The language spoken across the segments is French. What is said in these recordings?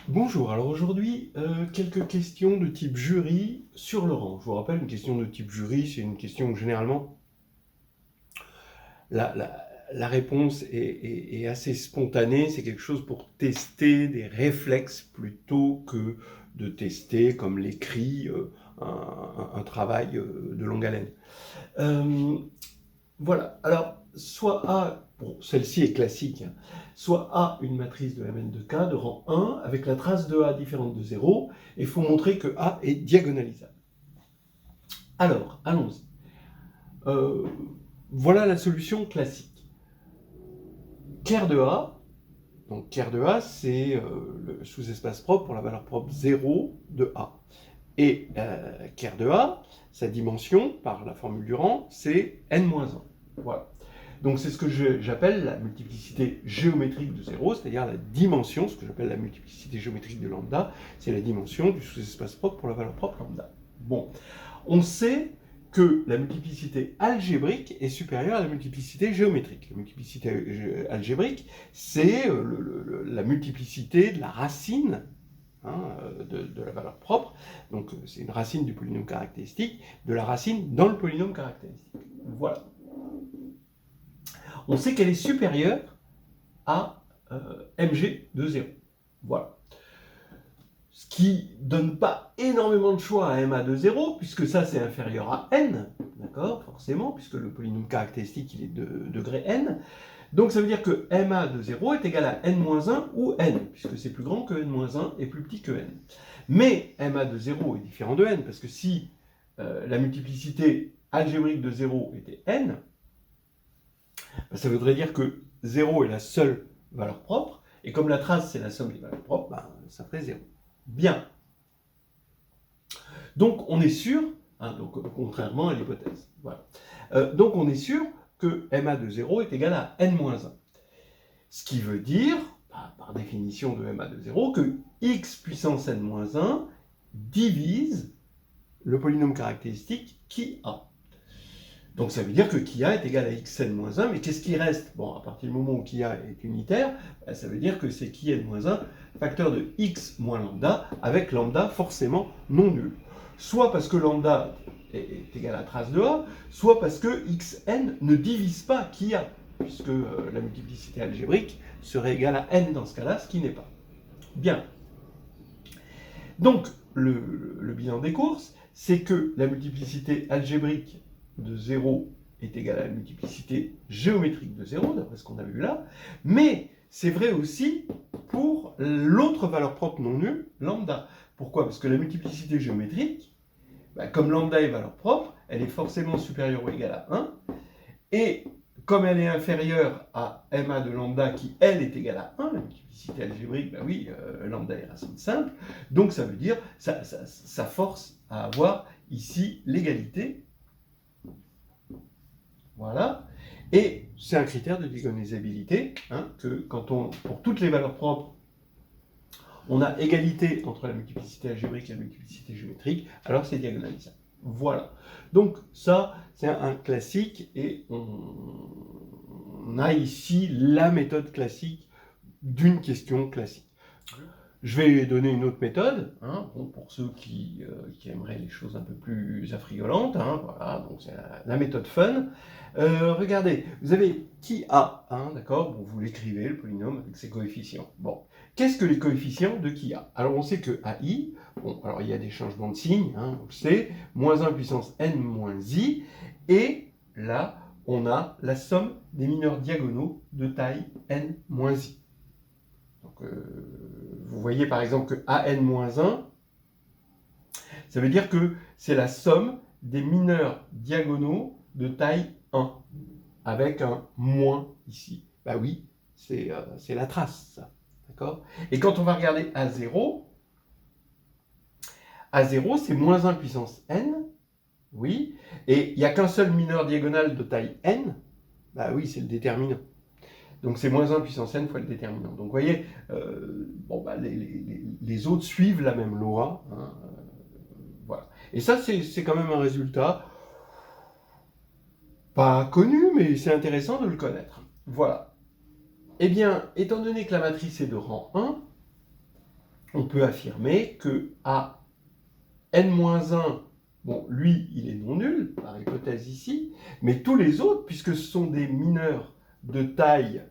Bonjour, alors aujourd'hui, quelques questions de type jury sur le rang. Je vous rappelle, une question de type jury, c'est une question où généralement la, la- la réponse est assez spontanée, c'est quelque chose pour tester des réflexes plutôt que de tester, comme l'écrit, un travail de longue haleine. Euh, voilà, alors soit A, bon, celle-ci est classique, hein, soit A, une matrice de Mn de K de rang 1 avec la trace de A différente de 0, et il faut montrer que A est diagonalisable. Alors, allons-y. Euh, voilà la solution classique. Clair de A, donc clair de A, c'est le sous-espace propre pour la valeur propre 0 de A. Et clair de A, sa dimension, par la formule du rang, c'est n-1. Voilà. Donc c'est ce que j'appelle la multiplicité géométrique de 0, c'est-à-dire la dimension, ce que j'appelle la multiplicité géométrique de lambda, c'est la dimension du sous-espace propre pour la valeur propre lambda. Bon, on sait que la multiplicité algébrique est supérieure à la multiplicité géométrique. La multiplicité algébrique, c'est la multiplicité de la racine de la valeur propre, donc c'est une racine du polynôme caractéristique, de la racine dans le polynôme caractéristique. Voilà. On sait qu'elle est supérieure à mg de 0. Voilà. Ce qui ne donne pas énormément de choix à ma de 0, puisque ça c'est inférieur à n, d'accord, forcément, puisque le polynôme caractéristique il est de degré n. Donc ça veut dire que ma de 0 est égal à n-1 ou n, puisque c'est plus grand que n-1 et plus petit que n. Mais ma de 0 est différent de n, parce que si la multiplicité algébrique de 0 était n, ben, ça voudrait dire que 0 est la seule valeur propre, et comme la trace c'est la somme des valeurs propres, ben, ça ferait 0. Bien. Donc on est sûr, hein, donc, contrairement à l'hypothèse, voilà. Donc on est sûr que ma de 0 est égal à n-1. Ce qui veut dire, par définition de ma de 0, que x puissance n-1 divise le polynôme caractéristique qui a. Donc ça veut dire que kia est égal à xn-1, mais qu'est-ce qui reste? Bon, à partir du moment où kia est unitaire, ça veut dire que c'est ki-n-1 facteur de x moins lambda, avec lambda forcément non nul. Soit parce que lambda est égal à trace de a, soit parce que xn ne divise pas kia, puisque la multiplicité algébrique serait égale à n dans ce cas-là, ce qui n'est pas. Bien. Donc, le bilan des courses, c'est que la multiplicité algébrique de 0 est égale à la multiplicité géométrique de 0, d'après ce qu'on a vu là, mais c'est vrai aussi pour l'autre valeur propre non nulle, lambda. Pourquoi? Parce que la multiplicité géométrique, comme lambda est valeur propre, elle est forcément supérieure ou égale à 1, et comme elle est inférieure à ma de lambda qui, elle, est égale à 1, la multiplicité algébrique, ben oui, lambda est racine simple, donc ça veut dire, ça force à avoir ici l'égalité. Voilà. Et c'est un critère de diagonalisabilité, hein, que quand pour toutes les valeurs propres, on a égalité entre la multiplicité algébrique et la multiplicité géométrique, alors c'est diagonalisable. Voilà. Donc ça, c'est un classique et on a ici la méthode classique d'une question classique. Je vais donner une autre méthode, hein, bon, pour ceux qui aimeraient les choses un peu plus affriolantes. Hein, voilà, donc c'est la méthode fun. Regardez, vous avez qui a, hein, d'accord, bon, vous l'écrivez, le polynôme, avec ses coefficients. Bon, qu'est-ce que les coefficients de qui a? Alors on sait que AI, bon, alors il y a des changements de signe, hein, on le sait, moins 1 puissance n moins i, et là, on a la somme des mineurs diagonaux de taille n moins i. Donc, vous voyez par exemple que AN-1, ça veut dire que c'est la somme des mineurs diagonaux de taille 1, avec un moins ici. Bah oui, c'est la trace, ça. D'accord? Et quand on va regarder A0, A0 c'est moins 1 puissance n, oui, et il n'y a qu'un seul mineur diagonal de taille n, bah oui, c'est le déterminant. Donc c'est moins 1 puissance n fois le déterminant. Donc vous voyez, bon, bah, les autres suivent la même loi. Hein, voilà. Et ça, c'est quand même un résultat pas connu, mais c'est intéressant de le connaître. Voilà. Eh bien, étant donné que la matrice est de rang 1, on peut affirmer que à n-1, bon, lui, il est non nul, par hypothèse ici, mais tous les autres, puisque ce sont des mineurs de taille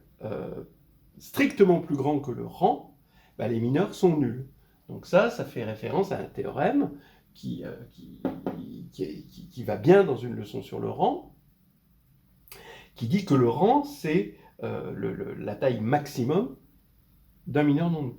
strictement plus grand que le rang, bah, les mineurs sont nuls. Donc ça fait référence à un théorème qui va bien dans une leçon sur le rang, qui dit que le rang, c'est la taille maximum d'un mineur non nul.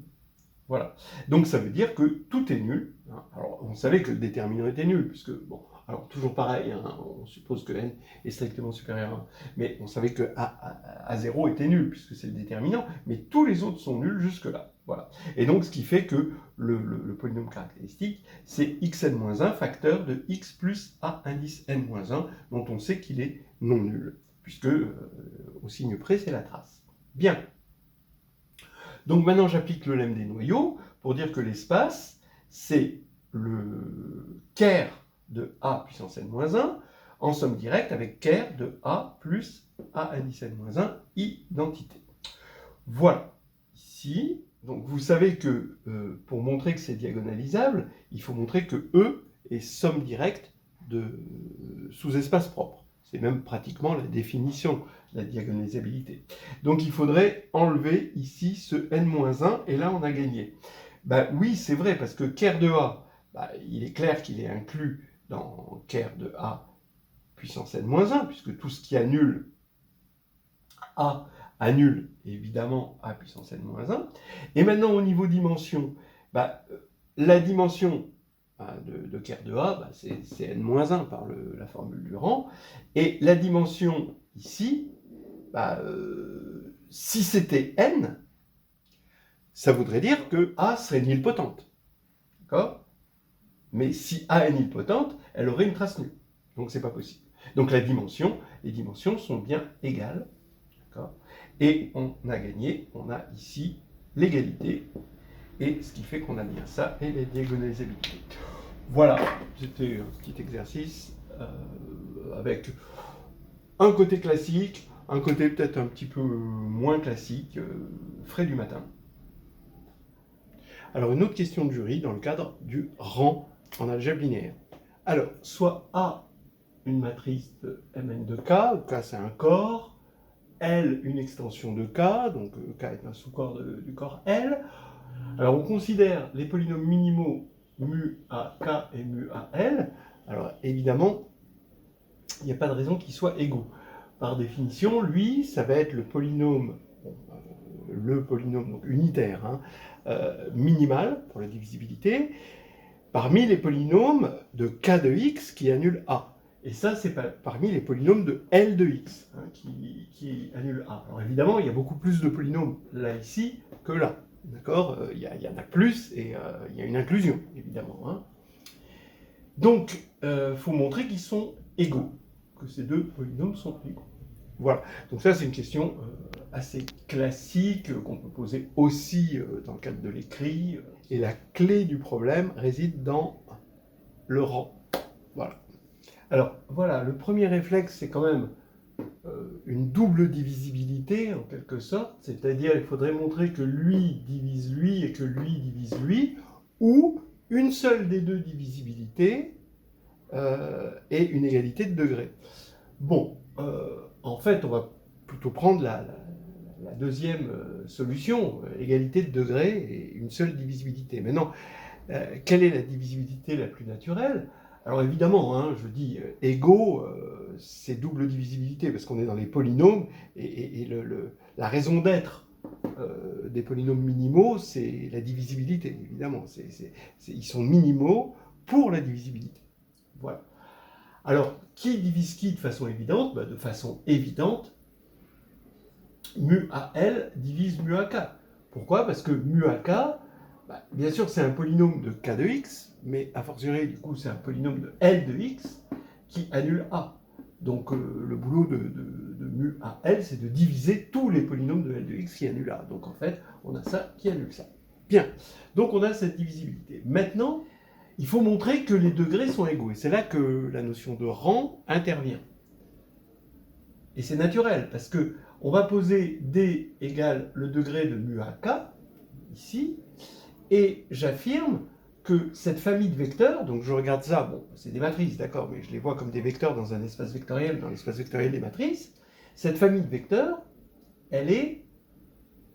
Voilà. Donc ça veut dire que tout est nul. Alors on savait que le déterminant était nul, puisque, bon, alors toujours pareil, hein, on suppose que n est strictement supérieur à 1, mais on savait que A0 était nul, puisque c'est le déterminant, mais tous les autres sont nuls jusque-là. Voilà. Et donc ce qui fait que le polynôme caractéristique, c'est xn-1 facteur de x plus a indice n-1, dont on sait qu'il est non nul, puisque au signe près, c'est la trace. Bien. Donc maintenant, j'applique le lemme des noyaux pour dire que l'espace, c'est le ker de a puissance n-1 en somme directe avec ker de a plus a indice n-1 identité. Voilà. Ici, donc vous savez que pour montrer que c'est diagonalisable, il faut montrer que E est somme directe de sous-espace propre. C'est même pratiquement la définition de la diagonalisabilité. Donc il faudrait enlever ici ce n-1, et là on a gagné. Ben, oui, c'est vrai, parce que ker de A, ben, il est clair qu'il est inclus dans ker de A puissance n-1, puisque tout ce qui annule A annule évidemment A puissance n-1. Et maintenant au niveau dimension, ben, la dimension de ker de A, bah, c'est n-1 par la formule du rang. Et la dimension ici, bah, si c'était n, ça voudrait dire que A serait nilpotente. D'accord? Mais si A est nilpotente, elle aurait une trace nulle. Donc c'est pas possible. Donc les dimensions sont bien égales. D'accord? Et on a gagné, on a ici l'égalité. Et ce qui fait qu'on a bien ça et la diagonalisabilité. Voilà, c'était un petit exercice avec un côté classique, un côté peut-être un petit peu moins classique, frais du matin. Alors une autre question de jury dans le cadre du rang en algèbre linéaire. Alors, soit A, une matrice de Mn de K, où K c'est un corps, L une extension de K, donc K est un sous-corps du corps L. Alors on considère les polynômes minimaux mu à K et mu à L. Alors évidemment, il n'y a pas de raison qu'ils soient égaux. Par définition, lui, ça va être le polynôme donc unitaire, hein, minimal pour la divisibilité, parmi les polynômes de K de x qui annulent A. Et ça, c'est parmi les polynômes de L de x hein, qui annulent A. Alors évidemment, il y a beaucoup plus de polynômes là, ici, que là. D'accord, il y en a plus et il y a une inclusion, évidemment. Hein. Donc, il faut montrer qu'ils sont égaux, que ces deux polynômes sont égaux. Voilà, donc ça c'est une question assez classique qu'on peut poser aussi dans le cadre de l'écrit. Et la clé du problème réside dans le rang. Voilà. Alors, voilà, le premier réflexe, c'est quand même une double divisibilité, en quelque sorte, c'est-à-dire il faudrait montrer que lui divise lui et que lui divise lui, ou une seule des deux divisibilités et une égalité de degrés. Bon, en fait, on va plutôt prendre la deuxième solution, égalité de degrés et une seule divisibilité. Maintenant, quelle est la divisibilité la plus naturelle? Alors évidemment, hein, je dis égaux, c'est double divisibilité, parce qu'on est dans les polynômes, et la raison d'être des polynômes minimaux, c'est la divisibilité, évidemment. Ils sont minimaux pour la divisibilité. Voilà. Alors, qui divise qui de façon évidente? De façon évidente, mu à L divise mu à K. Pourquoi? Parce que mu à K, bien sûr, c'est un polynôme de K de x, mais a fortiori, du coup, c'est un polynôme de L de x qui annule A. Donc, le boulot de mu à L, c'est de diviser tous les polynômes de L de x qui annulent A. Donc, en fait, on a ça qui annule ça. Bien. Donc, on a cette divisibilité. Maintenant, il faut montrer que les degrés sont égaux. Et c'est là que la notion de rang intervient. Et c'est naturel, parce que on va poser D égale le degré de mu à K, ici, Et j'affirme que cette famille de vecteurs, donc je regarde ça, bon, c'est des matrices, d'accord, mais je les vois comme des vecteurs dans un espace vectoriel, dans l'espace vectoriel des matrices, cette famille de vecteurs, elle est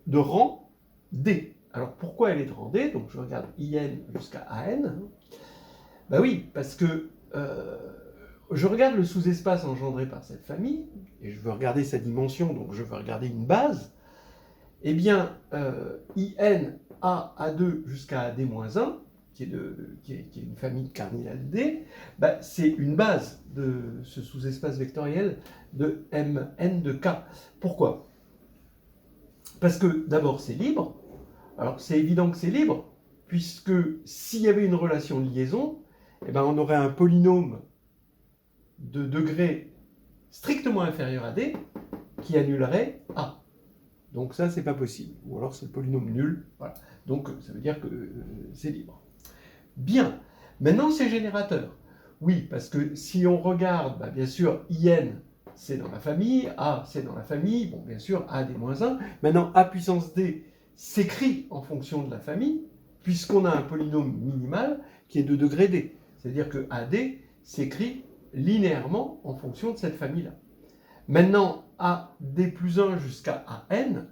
de rang D. Alors pourquoi elle est de rang D? Donc je regarde IN jusqu'à AN. Ben oui, parce que je regarde le sous-espace engendré par cette famille, et je veux regarder sa dimension, donc je veux regarder une base. Eh bien, IN A A2 jusqu'à AD-1, qui est une famille cardinale D, bah, c'est une base de ce sous-espace vectoriel de Mn de K. Pourquoi? Parce que d'abord c'est libre. Alors c'est évident que c'est libre, puisque s'il y avait une relation de liaison, eh ben, on aurait un polynôme de degré strictement inférieur à D qui annulerait A. Donc ça, c'est pas possible. Ou alors c'est le polynôme nul. Voilà. Donc ça veut dire que c'est libre. Bien. Maintenant, c'est générateur. Oui, parce que si on regarde, bah, bien sûr, IN, c'est dans la famille, A, c'est dans la famille, bon, bien sûr, A D-1. Maintenant, A puissance D s'écrit en fonction de la famille, puisqu'on a un polynôme minimal qui est de degré D. C'est-à-dire que AD s'écrit linéairement en fonction de cette famille-là. Maintenant, AD plus 1 jusqu'à AN,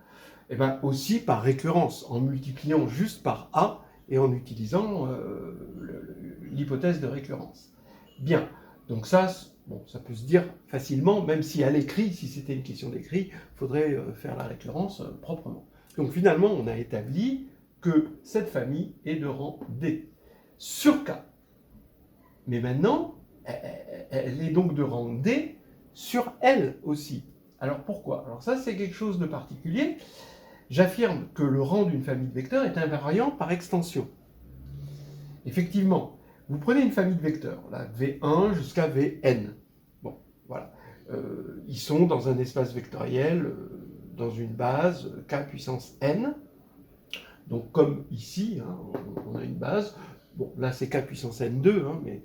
eh ben aussi par récurrence, en multipliant juste par A et en utilisant l'hypothèse de récurrence. Bien, donc ça, bon, ça peut se dire facilement, même si à l'écrit, si c'était une question d'écrit, il faudrait faire la récurrence proprement. Donc finalement, on a établi que cette famille est de rang D sur K. Mais maintenant, elle est donc de rang D sur L aussi. Alors pourquoi? Alors ça, c'est quelque chose de particulier. J'affirme que le rang d'une famille de vecteurs est invariant par extension. Effectivement, vous prenez une famille de vecteurs, là, V1 jusqu'à Vn. Bon, voilà. Ils sont dans un espace vectoriel, dans une base k puissance n. Donc comme ici, hein, on a une base. Bon, là c'est k puissance n2, hein, mais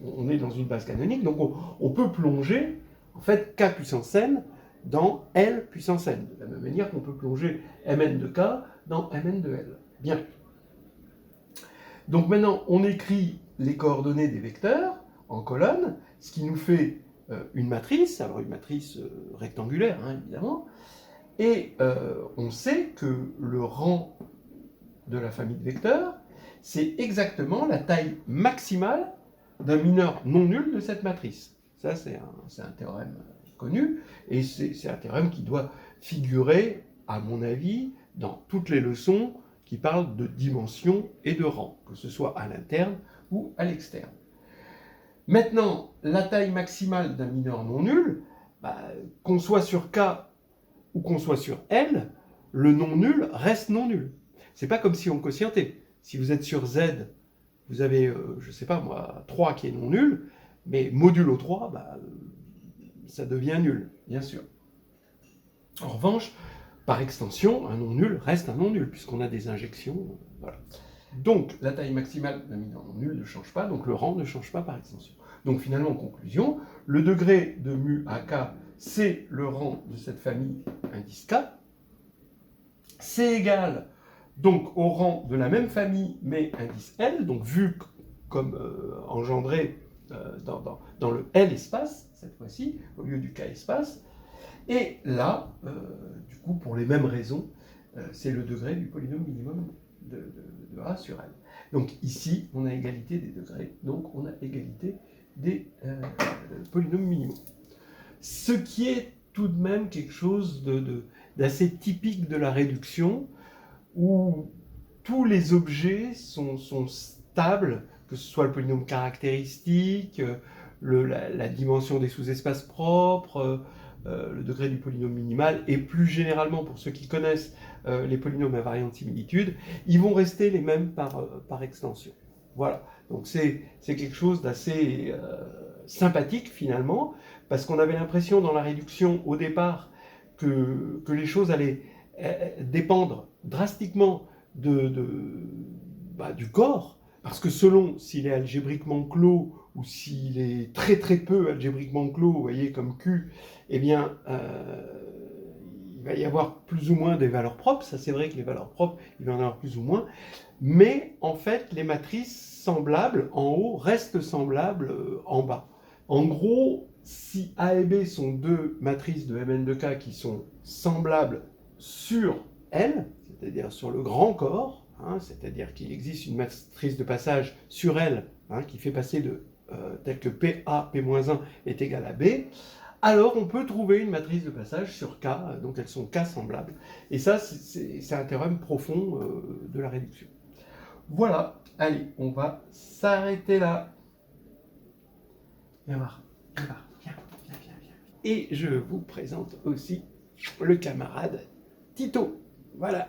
on est dans une base canonique, donc on peut plonger, en fait, k puissance n dans L puissance n, de la même manière qu'on peut plonger Mn de k dans Mn de L. Bien. Donc maintenant, on écrit les coordonnées des vecteurs en colonne, ce qui nous fait une matrice, alors une matrice rectangulaire, hein, évidemment, et on sait que le rang de la famille de vecteurs, c'est exactement la taille maximale d'un mineur non nul de cette matrice. Ça, c'est un théorème connu, et c'est un théorème qui doit figurer, à mon avis, dans toutes les leçons qui parlent de dimension et de rang, que ce soit à l'interne ou à l'externe. Maintenant, la taille maximale d'un mineur non nul, bah, qu'on soit sur K ou qu'on soit sur L, le non nul reste non nul. C'est pas comme si on quotientait. Si vous êtes sur Z, vous avez, je sais pas moi, 3 qui est non nul, mais modulo 3, bah, ça devient nul, bien sûr. En revanche, par extension, un non nul reste un non nul, puisqu'on a des injections. Voilà. Donc, la taille maximale d'un mineur non nul ne change pas, donc le rang ne change pas par extension. Donc finalement, en conclusion, le degré de mu à k, c'est le rang de cette famille indice k. C'est égal donc au rang de la même famille, mais indice L, donc vu comme engendré dans le L espace, cette fois-ci, au lieu du K espace. Et là, du coup, pour les mêmes raisons, c'est le degré du polynôme minimum de A sur L. Donc ici, on a égalité des degrés, donc on a égalité des polynômes minimaux. Ce qui est tout de même quelque chose d'assez typique de la réduction, où tous les objets sont stables, que ce soit le polynôme caractéristique, la dimension des sous-espaces propres, le degré du polynôme minimal, et plus généralement, pour ceux qui connaissent les polynômes invariants de similitude, ils vont rester les mêmes par extension. Voilà, donc c'est quelque chose d'assez sympathique finalement, parce qu'on avait l'impression dans la réduction au départ que les choses allaient dépendre drastiquement du corps, parce que selon s'il est algébriquement clos ou s'il est très très peu algébriquement clos, vous voyez comme Q, eh bien il va y avoir plus ou moins des valeurs propres, ça c'est vrai que les valeurs propres, il va y en avoir plus ou moins, mais en fait, les matrices semblables en haut restent semblables en bas. En gros, si A et B sont deux matrices de Mn de K qui sont semblables sur L, c'est-à-dire sur le grand corps, hein, c'est-à-dire qu'il existe une matrice de passage sur L hein, qui fait passer de tel que PA, P-1 est égal à B, alors on peut trouver une matrice de passage sur K, donc elles sont K semblables. Et ça, c'est un théorème profond de la réduction. Voilà, allez, on va s'arrêter là. Viens voir, viens voir, viens. Et je vous présente aussi le camarade Tito. Voilà.